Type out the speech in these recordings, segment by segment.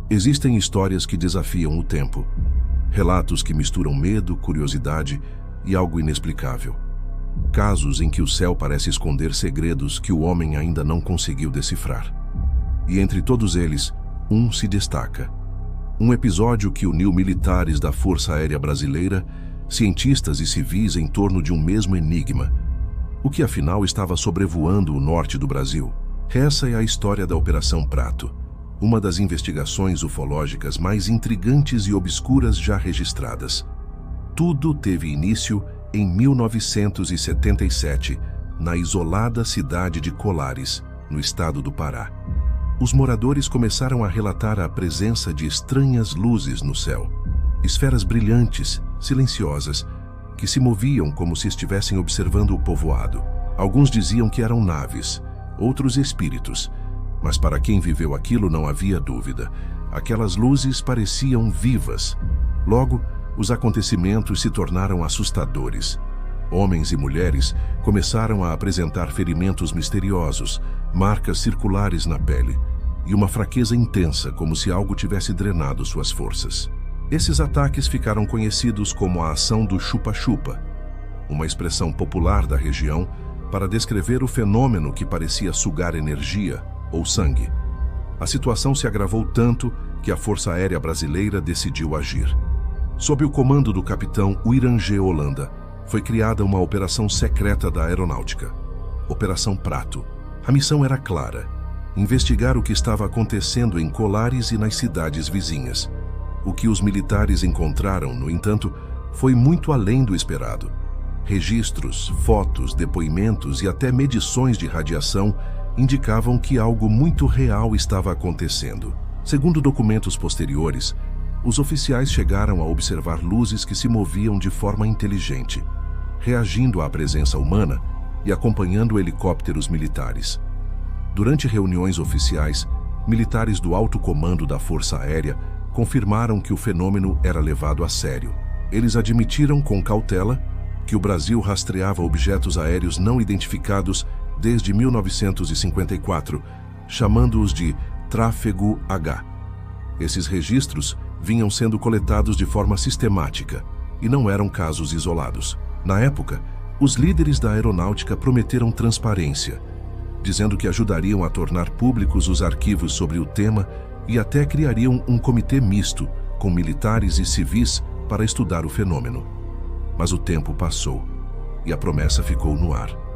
Existem histórias que desafiam o tempo. Relatos que misturam medo, curiosidade e algo inexplicável. Casos em que o céu parece esconder segredos que o homem ainda não conseguiu decifrar. E entre todos eles, um se destaca. Um episódio que uniu militares da Força Aérea Brasileira, cientistas e civis em torno de um mesmo enigma. O que afinal estava sobrevoando o norte do Brasil? Essa é a história da Operação Prato, uma das investigações ufológicas mais intrigantes e obscuras já registradas. Tudo teve início em 1977, na isolada cidade de Colares, no estado do Pará. Os moradores começaram a relatar a presença de estranhas luzes no céu. Esferas brilhantes, silenciosas, que se moviam como se estivessem observando o povoado. Alguns diziam que eram naves, outros espíritos. Mas para quem viveu aquilo não havia dúvida. Aquelas luzes pareciam vivas. Logo, os acontecimentos se tornaram assustadores. Homens e mulheres começaram a apresentar ferimentos misteriosos, marcas circulares na pele e uma fraqueza intensa, como se algo tivesse drenado suas forças. Esses ataques ficaram conhecidos como a ação do chupa-chupa, uma expressão popular da região para descrever o fenômeno que parecia sugar energia ou sangue. A situação se agravou tanto que a Força Aérea Brasileira decidiu agir. Sob o comando do capitão Uirangê Holanda, foi criada uma operação secreta da aeronáutica, Operação Prato. A missão era clara: investigar o que estava acontecendo em Colares e nas cidades vizinhas. O que os militares encontraram, no entanto, foi muito além do esperado. Registros, fotos, depoimentos e até medições de radiação indicavam que algo muito real estava acontecendo. Segundo documentos posteriores, os oficiais chegaram a observar luzes que se moviam de forma inteligente, reagindo à presença humana e acompanhando helicópteros militares. Durante reuniões oficiais, militares do alto comando da Força Aérea confirmaram que o fenômeno era levado a sério. Eles admitiram com cautela que o Brasil rastreava objetos aéreos não identificados desde 1954, chamando-os de tráfego H. Esses registros vinham sendo coletados de forma sistemática e não eram casos isolados. Na época, os líderes da aeronáutica prometeram transparência, dizendo que ajudariam a tornar públicos os arquivos sobre o tema e até criariam um comitê misto com militares e civis para estudar o fenômeno. Mas o tempo passou e a promessa ficou no ar.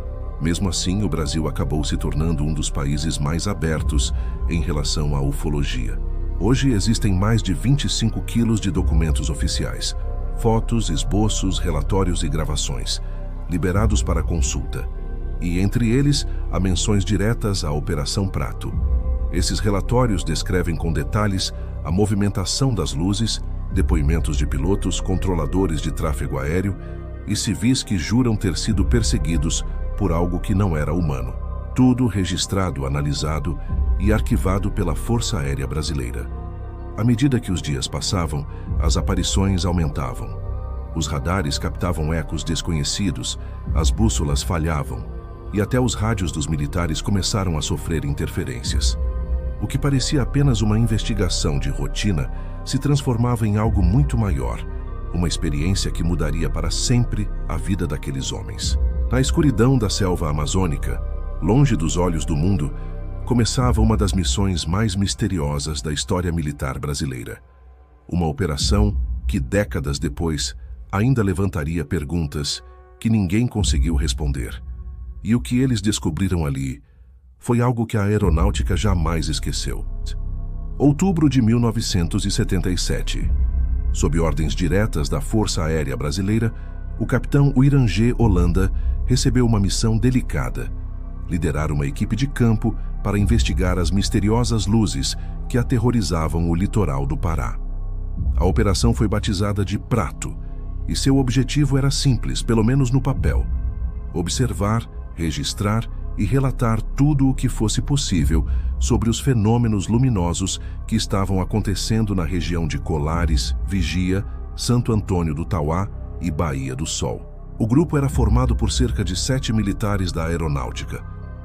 Mesmo assim, o Brasil acabou se tornando um dos países mais abertos em relação à ufologia. Hoje existem mais de 25 quilos de documentos oficiais, fotos, esboços, relatórios e gravações, liberados para consulta. E entre eles, há menções diretas à Operação Prato. Esses relatórios descrevem com detalhes a movimentação das luzes, depoimentos de pilotos, controladores de tráfego aéreo e civis que juram ter sido perseguidos por algo que não era humano. Tudo registrado, analisado e arquivado pela Força Aérea Brasileira. À medida que os dias passavam, as aparições aumentavam. Os radares captavam ecos desconhecidos, as bússolas falhavam e até os rádios dos militares começaram a sofrer interferências. O que parecia apenas uma investigação de rotina se transformava em algo muito maior, uma experiência que mudaria para sempre a vida daqueles homens. Na escuridão da selva amazônica, longe dos olhos do mundo, começava uma das missões mais misteriosas da história militar brasileira. Uma operação que, décadas depois, ainda levantaria perguntas que ninguém conseguiu responder. E o que eles descobriram ali foi algo que a aeronáutica jamais esqueceu. Outubro de 1977. Sob ordens diretas da Força Aérea Brasileira, o capitão Uirangê Holanda recebeu uma missão delicada: liderar uma equipe de campo para investigar as misteriosas luzes que aterrorizavam o litoral do Pará. A operação foi batizada de Prato, e seu objetivo era simples, pelo menos no papel: observar, registrar e relatar tudo o que fosse possível sobre os fenômenos luminosos que estavam acontecendo na região de Colares, Vigia, Santo Antônio do Tauá e Baía do Sol. O grupo era formado por cerca de 7 militares da aeronáutica,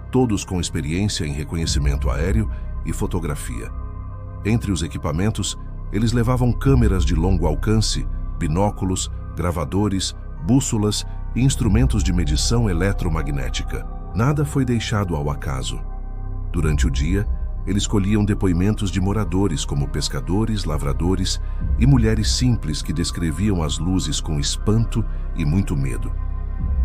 todos com experiência em reconhecimento aéreo e fotografia. Entre os equipamentos, eles levavam câmeras de longo alcance, binóculos, gravadores, bússolas e instrumentos de medição eletromagnética. Nada foi deixado ao acaso. Durante o dia, eles colhiam depoimentos de moradores como pescadores, lavradores e mulheres simples que descreviam as luzes com espanto e muito medo.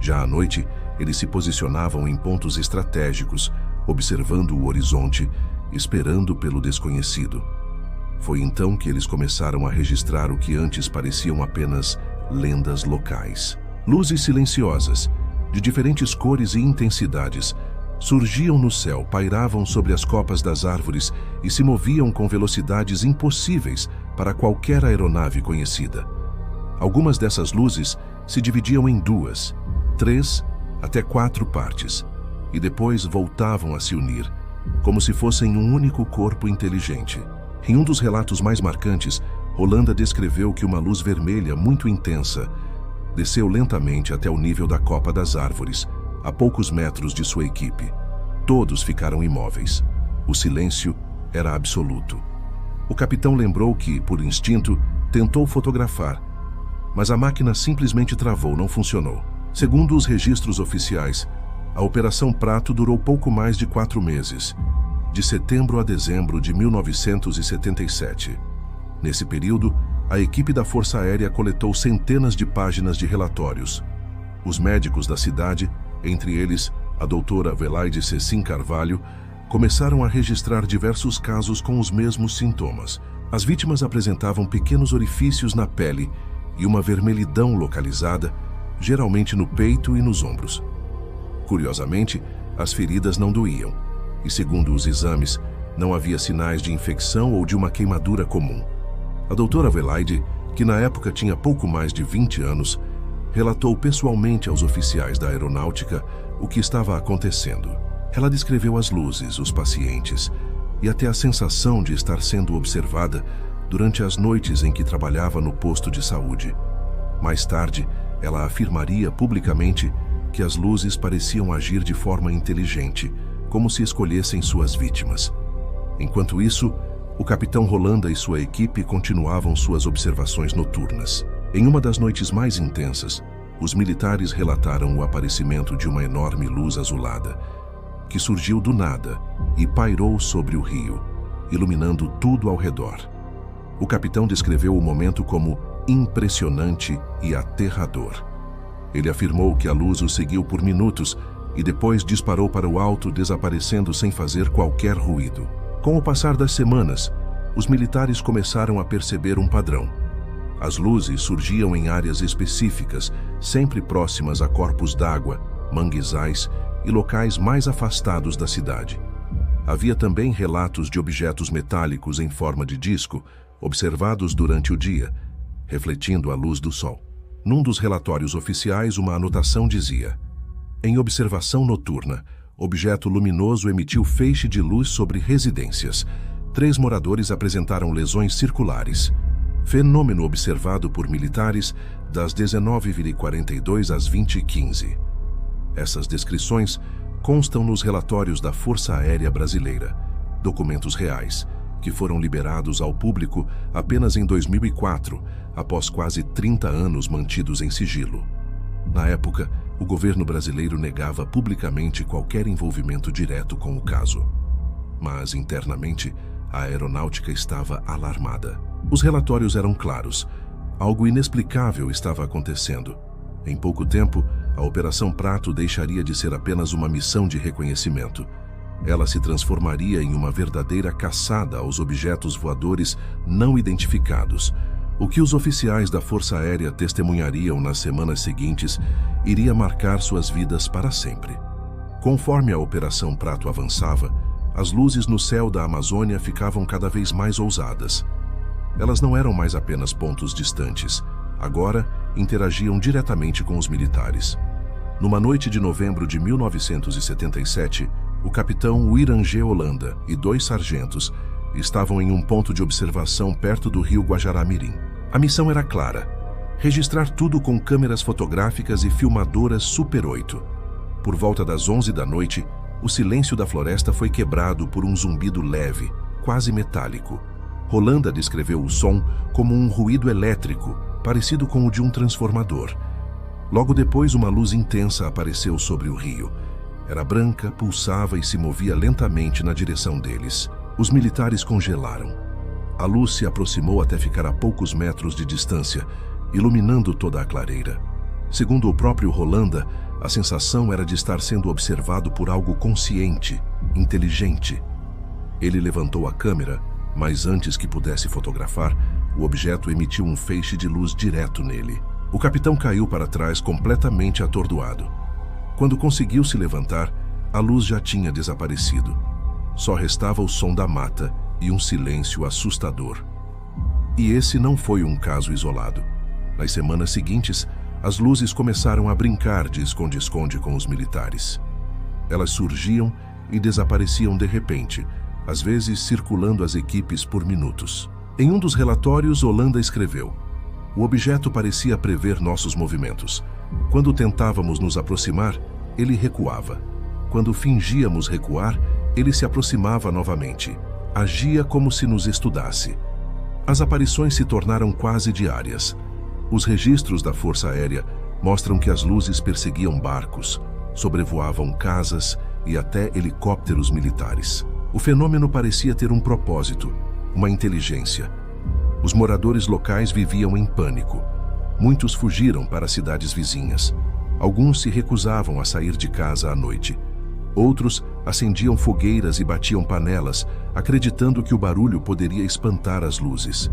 Já à noite, eles se posicionavam em pontos estratégicos, observando o horizonte, esperando pelo desconhecido. Foi então que eles começaram a registrar o que antes pareciam apenas lendas locais. Luzes silenciosas, de diferentes cores e intensidades, surgiam no céu, pairavam sobre as copas das árvores e se moviam com velocidades impossíveis para qualquer aeronave conhecida. Algumas dessas luzes se dividiam em 2, 3 até 4 partes, e depois voltavam a se unir, como se fossem um único corpo inteligente. Em um dos relatos mais marcantes, Rolanda descreveu que uma luz vermelha muito intensa desceu lentamente até o nível da copa das árvores, a poucos metros de sua equipe. Todos ficaram imóveis. O silêncio era absoluto. O capitão lembrou que, por instinto, tentou fotografar, mas a máquina simplesmente travou, não funcionou. Segundo os registros oficiais, a Operação Prato durou pouco mais de 4 meses, de setembro a dezembro de 1977. Nesse período, a equipe da Força Aérea coletou centenas de páginas de relatórios. Os médicos da cidade, entre eles a doutora Velaide Cecim Carvalho, começaram a registrar diversos casos com os mesmos sintomas. As vítimas apresentavam pequenos orifícios na pele e uma vermelhidão localizada, geralmente no peito e nos ombros. Curiosamente, as feridas não doíam, e segundo os exames, não havia sinais de infecção ou de uma queimadura comum. A doutora Velaide, que na época tinha pouco mais de 20 anos, relatou pessoalmente aos oficiais da aeronáutica o que estava acontecendo. Ela descreveu as luzes, os pacientes e até a sensação de estar sendo observada durante as noites em que trabalhava no posto de saúde. Mais tarde, ela afirmaria publicamente que as luzes pareciam agir de forma inteligente, como se escolhessem suas vítimas. Enquanto isso, o capitão Rolanda e sua equipe continuavam suas observações noturnas. Em uma das noites mais intensas, os militares relataram o aparecimento de uma enorme luz azulada, que surgiu do nada e pairou sobre o rio, iluminando tudo ao redor. O capitão descreveu o momento como impressionante e aterrador. Ele afirmou que a luz o seguiu por minutos e depois disparou para o alto, desaparecendo sem fazer qualquer ruído. Com o passar das semanas, os militares começaram a perceber um padrão. As luzes surgiam em áreas específicas, sempre próximas a corpos d'água, manguezais e locais mais afastados da cidade. Havia também relatos de objetos metálicos em forma de disco, observados durante o dia, refletindo a luz do sol. Num dos relatórios oficiais, uma anotação dizia: em observação noturna, objeto luminoso emitiu feixe de luz sobre residências. 3 moradores apresentaram lesões circulares. Fenômeno observado por militares das 19h42 às 20h15. Essas descrições constam nos relatórios da Força Aérea Brasileira, documentos reais, que foram liberados ao público apenas em 2004, após quase 30 anos mantidos em sigilo. Na época, o governo brasileiro negava publicamente qualquer envolvimento direto com o caso. Mas, internamente, a aeronáutica estava alarmada. Os relatórios eram claros. Algo inexplicável estava acontecendo. Em pouco tempo, a Operação Prato deixaria de ser apenas uma missão de reconhecimento. Ela se transformaria em uma verdadeira caçada aos objetos voadores não identificados. O que os oficiais da Força Aérea testemunhariam nas semanas seguintes iria marcar suas vidas para sempre. Conforme a Operação Prato avançava, as luzes no céu da Amazônia ficavam cada vez mais ousadas. Elas não eram mais apenas pontos distantes. Agora, interagiam diretamente com os militares. Numa noite de novembro de 1977, o capitão Wirangê Holanda e 2 sargentos estavam em um ponto de observação perto do rio Guajará-Mirim. A missão era clara: registrar tudo com câmeras fotográficas e filmadoras Super 8. Por volta das 11 da noite, o silêncio da floresta foi quebrado por um zumbido leve, quase metálico. Holanda descreveu o som como um ruído elétrico, parecido com o de um transformador. Logo depois, uma luz intensa apareceu sobre o rio. Era branca, pulsava e se movia lentamente na direção deles. Os militares congelaram. A luz se aproximou até ficar a poucos metros de distância, iluminando toda a clareira. Segundo o próprio Holanda, a sensação era de estar sendo observado por algo consciente, inteligente. Ele levantou a câmera, mas antes que pudesse fotografar, o objeto emitiu um feixe de luz direto nele. O capitão caiu para trás completamente atordoado. Quando conseguiu se levantar, a luz já tinha desaparecido. Só restava o som da mata e um silêncio assustador. E esse não foi um caso isolado. Nas semanas seguintes, as luzes começaram a brincar de esconde-esconde com os militares. Elas surgiam e desapareciam de repente, às vezes circulando as equipes por minutos. Em um dos relatórios, Holanda escreveu: "O objeto parecia prever nossos movimentos. Quando tentávamos nos aproximar, ele recuava. Quando fingíamos recuar, ele se aproximava novamente. Agia como se nos estudasse." As aparições se tornaram quase diárias. Os registros da Força Aérea mostram que as luzes perseguiam barcos, sobrevoavam casas e até helicópteros militares. O fenômeno parecia ter um propósito, uma inteligência. Os moradores locais viviam em pânico. Muitos fugiram para cidades vizinhas. Alguns se recusavam a sair de casa à noite. Outros acendiam fogueiras e batiam panelas, acreditando que o barulho poderia espantar as luzes.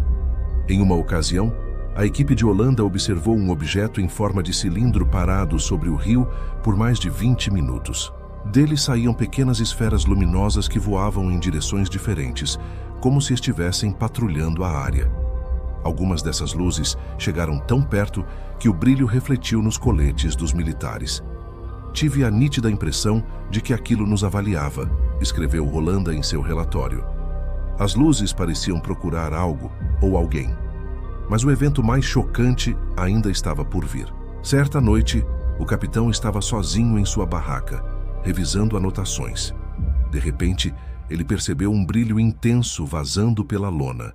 Em uma ocasião, a equipe de Holanda observou um objeto em forma de cilindro parado sobre o rio por mais de 20 minutos. Dele saíam pequenas esferas luminosas que voavam em direções diferentes, como se estivessem patrulhando a área. Algumas dessas luzes chegaram tão perto que o brilho refletiu nos coletes dos militares. "Tive a nítida impressão de que aquilo nos avaliava", escreveu Holanda em seu relatório. As luzes pareciam procurar algo ou alguém. Mas o evento mais chocante ainda estava por vir. Certa noite, o capitão estava sozinho em sua barraca, revisando anotações. De repente, ele percebeu um brilho intenso vazando pela lona.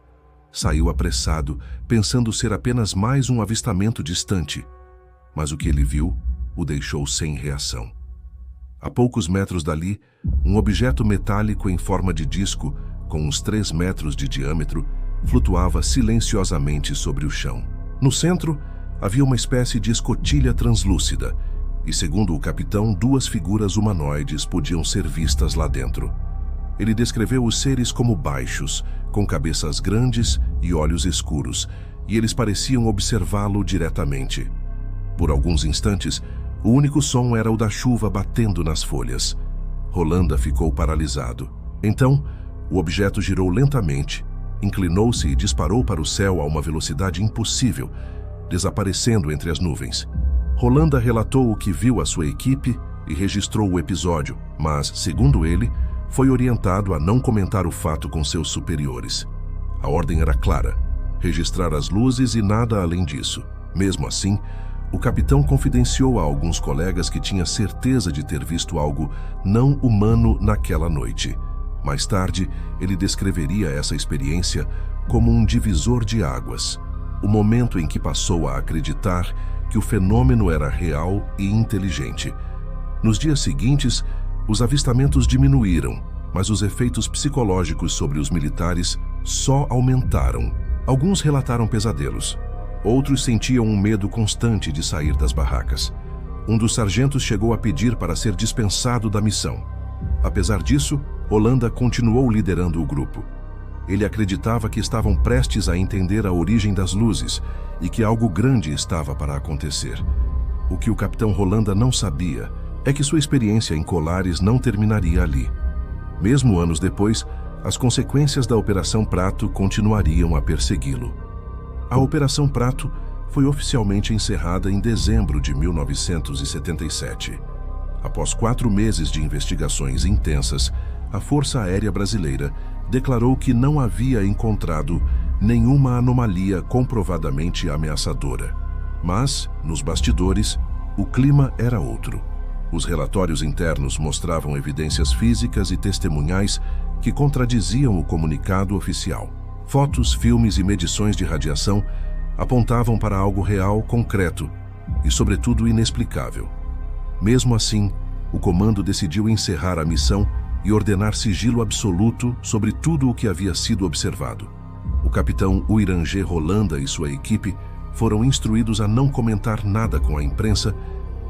Saiu apressado, pensando ser apenas mais um avistamento distante. Mas o que ele viu o deixou sem reação. A poucos metros dali, um objeto metálico em forma de disco, com uns 3 metros de diâmetro, flutuava silenciosamente sobre o chão. No centro, havia uma espécie de escotilha translúcida, e segundo o capitão, 2 figuras humanoides podiam ser vistas lá dentro. Ele descreveu os seres como baixos, com cabeças grandes e olhos escuros, e eles pareciam observá-lo diretamente. Por alguns instantes, o único som era o da chuva batendo nas folhas. Holanda ficou paralisado. Então, o objeto girou lentamente, inclinou-se e disparou para o céu a uma velocidade impossível, desaparecendo entre as nuvens. Holanda relatou o que viu à sua equipe e registrou o episódio, mas, segundo ele, foi orientado a não comentar o fato com seus superiores. A ordem era clara: registrar as luzes e nada além disso. Mesmo assim, o capitão confidenciou a alguns colegas que tinha certeza de ter visto algo não humano naquela noite. Mais tarde, ele descreveria essa experiência como um divisor de águas, o momento em que passou a acreditar que o fenômeno era real e inteligente. Nos dias seguintes, os avistamentos diminuíram, mas os efeitos psicológicos sobre os militares só aumentaram. Alguns relataram pesadelos. Outros sentiam um medo constante de sair das barracas. Um dos sargentos chegou a pedir para ser dispensado da missão. Apesar disso, Holanda continuou liderando o grupo. Ele acreditava que estavam prestes a entender a origem das luzes e que algo grande estava para acontecer. O que o capitão Holanda não sabia é que sua experiência em Colares não terminaria ali. Mesmo anos depois, as consequências da Operação Prato continuariam a persegui-lo. A Operação Prato foi oficialmente encerrada em dezembro de 1977. Após 4 meses de investigações intensas, a Força Aérea Brasileira declarou que não havia encontrado nenhuma anomalia comprovadamente ameaçadora. Mas, nos bastidores, o clima era outro. Os relatórios internos mostravam evidências físicas e testemunhais que contradiziam o comunicado oficial. Fotos, filmes e medições de radiação apontavam para algo real, concreto e, sobretudo, inexplicável. Mesmo assim, o comando decidiu encerrar a missão e ordenar sigilo absoluto sobre tudo o que havia sido observado. O capitão Uiranger Rolanda e sua equipe foram instruídos a não comentar nada com a imprensa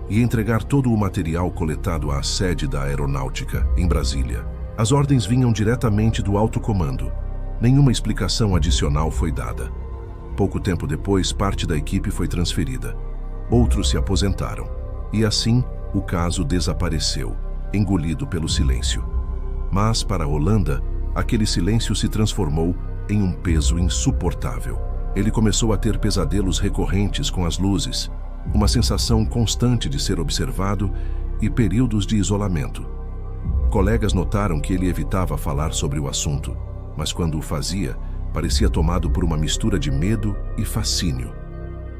e entregar todo o material coletado à sede da Aeronáutica, em Brasília. As ordens vinham diretamente do alto comando. Nenhuma explicação adicional foi dada. Pouco tempo depois, parte da equipe foi transferida. Outros se aposentaram. E assim, o caso desapareceu, engolido pelo silêncio. Mas, para Rolanda, aquele silêncio se transformou em um peso insuportável. Ele começou a ter pesadelos recorrentes com as luzes, uma sensação constante de ser observado e períodos de isolamento. Colegas notaram que ele evitava falar sobre o assunto, mas quando o fazia, parecia tomado por uma mistura de medo e fascínio.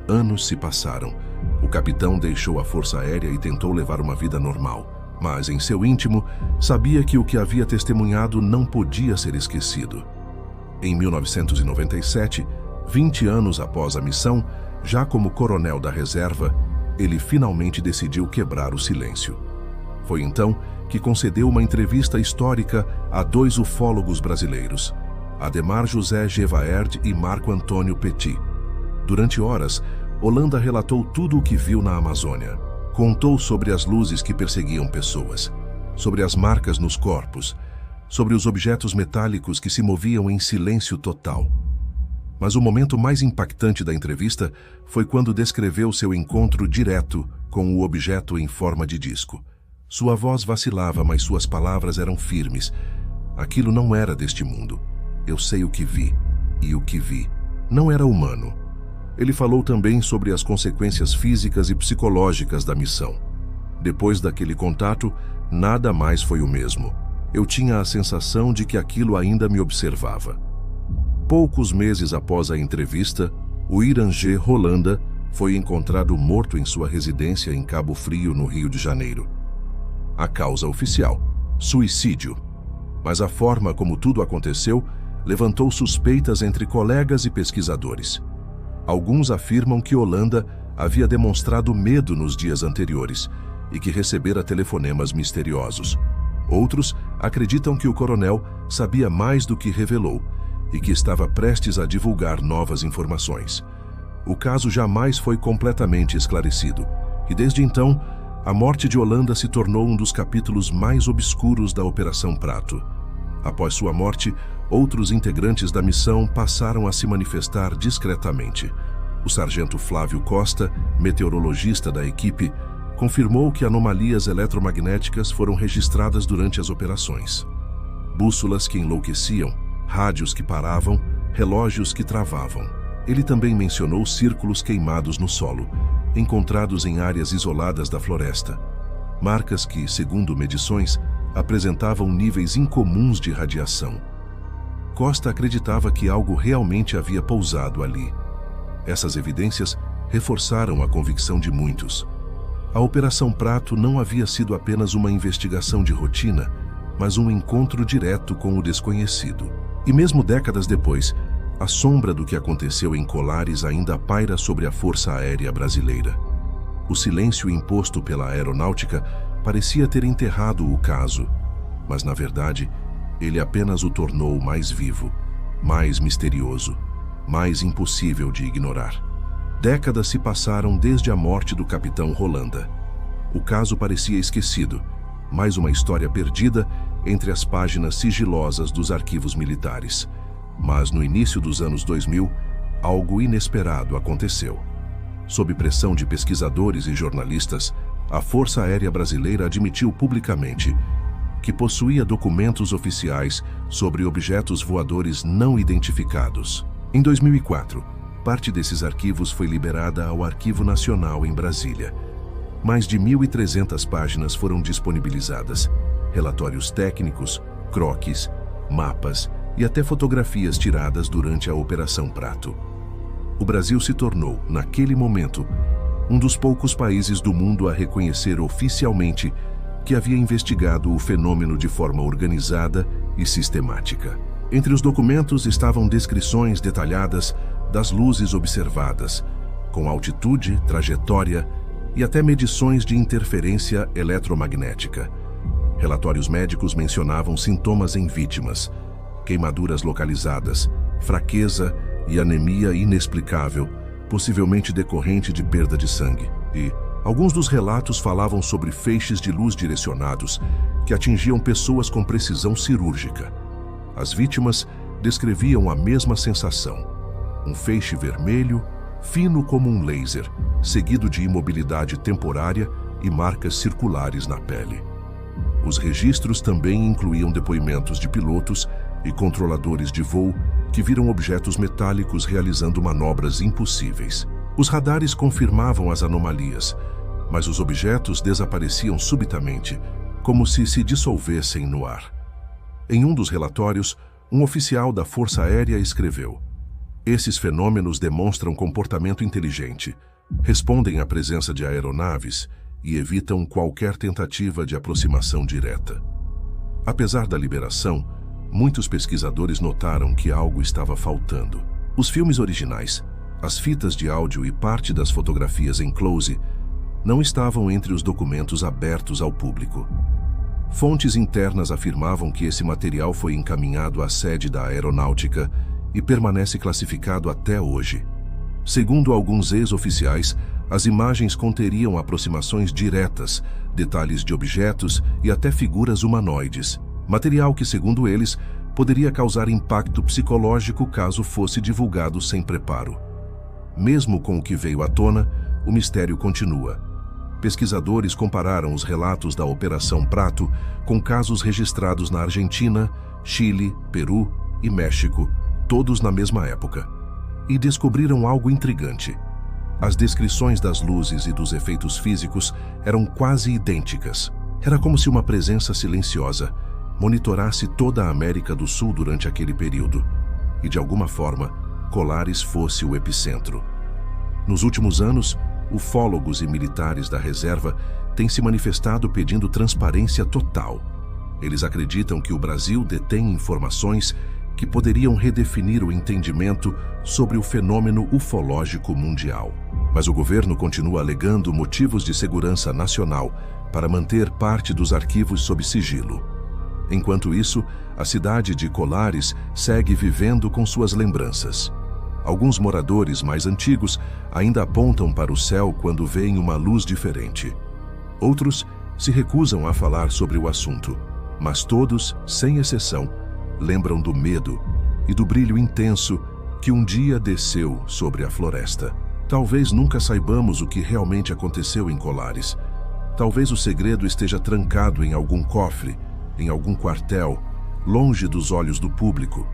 Anos se passaram. O capitão deixou a Força Aérea e tentou levar uma vida normal, mas em seu íntimo sabia que o que havia testemunhado não podia ser esquecido. Em 1997, 20 anos após a missão, já como coronel da reserva, ele finalmente decidiu quebrar o silêncio. Foi então que concedeu uma entrevista histórica a dois ufólogos brasileiros, Ademar José Gevaerd e Marco Antônio Petit. Durante horas, Rolanda relatou tudo o que viu na Amazônia. Contou sobre as luzes que perseguiam pessoas, sobre as marcas nos corpos, sobre os objetos metálicos que se moviam em silêncio total. Mas o momento mais impactante da entrevista foi quando descreveu seu encontro direto com o objeto em forma de disco. Sua voz vacilava, mas suas palavras eram firmes. Aquilo não era deste mundo. Eu sei o que vi, e o que vi não era humano. Ele falou também sobre as consequências físicas e psicológicas da missão. Depois daquele contato, nada mais foi o mesmo. Eu tinha a sensação de que aquilo ainda me observava. Poucos meses após a entrevista, o Uiranger Rolanda foi encontrado morto em sua residência em Cabo Frio, no Rio de Janeiro. A causa oficial: suicídio. Mas a forma como tudo aconteceu levantou suspeitas entre colegas e pesquisadores. Alguns afirmam que Rolanda havia demonstrado medo nos dias anteriores e que recebera telefonemas misteriosos. Outros acreditam que o coronel sabia mais do que revelou e que estava prestes a divulgar novas informações. O caso jamais foi completamente esclarecido, e desde então, a morte de Rolanda se tornou um dos capítulos mais obscuros da Operação Prato. Após sua morte, outros integrantes da missão passaram a se manifestar discretamente. O sargento Flávio Costa, meteorologista da equipe, confirmou que anomalias eletromagnéticas foram registradas durante as operações. Bússolas que enlouqueciam, rádios que paravam, relógios que travavam. Ele também mencionou círculos queimados no solo, encontrados em áreas isoladas da floresta. Marcas que, segundo medições, apresentavam níveis incomuns de radiação. Costa acreditava que algo realmente havia pousado ali. Essas evidências reforçaram a convicção de muitos. A Operação Prato não havia sido apenas uma investigação de rotina, mas um encontro direto com o desconhecido. E mesmo décadas depois, a sombra do que aconteceu em Colares ainda paira sobre a Força Aérea Brasileira. O silêncio imposto pela aeronáutica parecia ter enterrado o caso, mas na verdade, ele apenas o tornou mais vivo, mais misterioso, mais impossível de ignorar. Décadas se passaram desde a morte do capitão Rolanda. O caso parecia esquecido, mais uma história perdida entre as páginas sigilosas dos arquivos militares. Mas no início dos anos 2000, algo inesperado aconteceu. Sob pressão de pesquisadores e jornalistas, a Força Aérea Brasileira admitiu publicamente que possuía documentos oficiais sobre objetos voadores não identificados. Em 2004, parte desses arquivos foi liberada ao Arquivo Nacional em Brasília. Mais de 1.300 páginas foram disponibilizadas. Relatórios técnicos, croquis, mapas e até fotografias tiradas durante a Operação Prato. O Brasil se tornou, naquele momento, um dos poucos países do mundo a reconhecer oficialmente que havia investigado o fenômeno de forma organizada e sistemática. Entre os documentos estavam descrições detalhadas das luzes observadas, com altitude, trajetória e até medições de interferência eletromagnética. Relatórios médicos mencionavam sintomas em vítimas, queimaduras localizadas, fraqueza e anemia inexplicável, possivelmente decorrente de perda de sangue. E alguns dos relatos falavam sobre feixes de luz direcionados que atingiam pessoas com precisão cirúrgica. As vítimas descreviam a mesma sensação: um feixe vermelho, fino como um laser, seguido de imobilidade temporária e marcas circulares na pele. Os registros também incluíam depoimentos de pilotos e controladores de voo que viram objetos metálicos realizando manobras impossíveis. Os radares confirmavam as anomalias, mas os objetos desapareciam subitamente, como se dissolvessem no ar. Em um dos relatórios, um oficial da Força Aérea escreveu: "Esses fenômenos demonstram comportamento inteligente, respondem à presença de aeronaves e evitam qualquer tentativa de aproximação direta." Apesar da liberação, muitos pesquisadores notaram que algo estava faltando. Os filmes originais, as fitas de áudio e parte das fotografias em close não estavam entre os documentos abertos ao público. Fontes internas afirmavam que esse material foi encaminhado à sede da Aeronáutica e permanece classificado até hoje. Segundo alguns ex-oficiais, as imagens conteriam aproximações diretas, detalhes de objetos e até figuras humanoides. Material que, segundo eles, poderia causar impacto psicológico caso fosse divulgado sem preparo. Mesmo com o que veio à tona, o mistério continua. Pesquisadores compararam os relatos da Operação Prato com casos registrados na Argentina, Chile, Peru e México, todos na mesma época, e descobriram algo intrigante. As descrições das luzes e dos efeitos físicos eram quase idênticas. Era como se uma presença silenciosa monitorasse toda a América do Sul durante aquele período, e de alguma forma, Colares fosse o epicentro. Nos últimos anos, ufólogos e militares da reserva têm se manifestado pedindo transparência total. Eles acreditam que o Brasil detém informações que poderiam redefinir o entendimento sobre o fenômeno ufológico mundial. Mas o governo continua alegando motivos de segurança nacional para manter parte dos arquivos sob sigilo. Enquanto isso, a cidade de Colares segue vivendo com suas lembranças. Alguns moradores mais antigos ainda apontam para o céu quando veem uma luz diferente. Outros se recusam a falar sobre o assunto, mas todos, sem exceção, lembram do medo e do brilho intenso que um dia desceu sobre a floresta. Talvez nunca saibamos o que realmente aconteceu em Colares. Talvez o segredo esteja trancado em algum cofre, em algum quartel, longe dos olhos do público.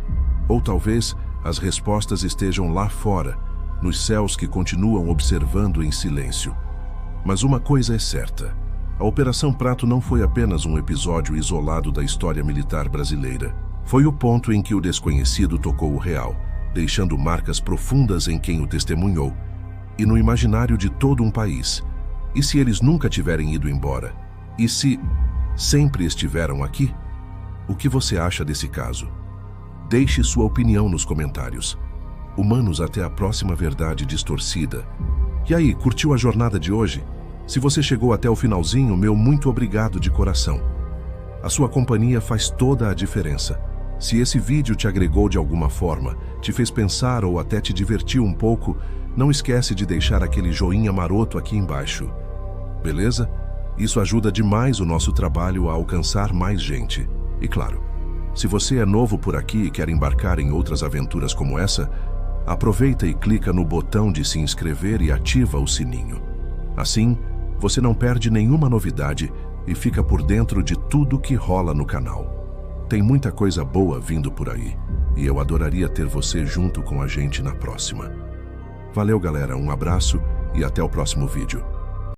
Ou talvez as respostas estejam lá fora, nos céus que continuam observando em silêncio. Mas uma coisa é certa: a Operação Prato não foi apenas um episódio isolado da história militar brasileira. Foi o ponto em que o desconhecido tocou o real, deixando marcas profundas em quem o testemunhou e no imaginário de todo um país. E se eles nunca tiverem ido embora? E se sempre estiveram aqui? O que você acha desse caso? Deixe sua opinião nos comentários. Humanos, até a próxima verdade distorcida. E aí, curtiu a jornada de hoje? Se você chegou até o finalzinho, meu muito obrigado de coração. A sua companhia faz toda a diferença. Se esse vídeo te agregou de alguma forma, te fez pensar ou até te divertiu um pouco, não esquece de deixar aquele joinha maroto aqui embaixo. Beleza? Isso ajuda demais o nosso trabalho a alcançar mais gente. E claro, se você é novo por aqui e quer embarcar em outras aventuras como essa, aproveita e clica no botão de se inscrever e ativa o sininho. Assim, você não perde nenhuma novidade e fica por dentro de tudo que rola no canal. Tem muita coisa boa vindo por aí, e eu adoraria ter você junto com a gente na próxima. Valeu, galera, um abraço e até o próximo vídeo.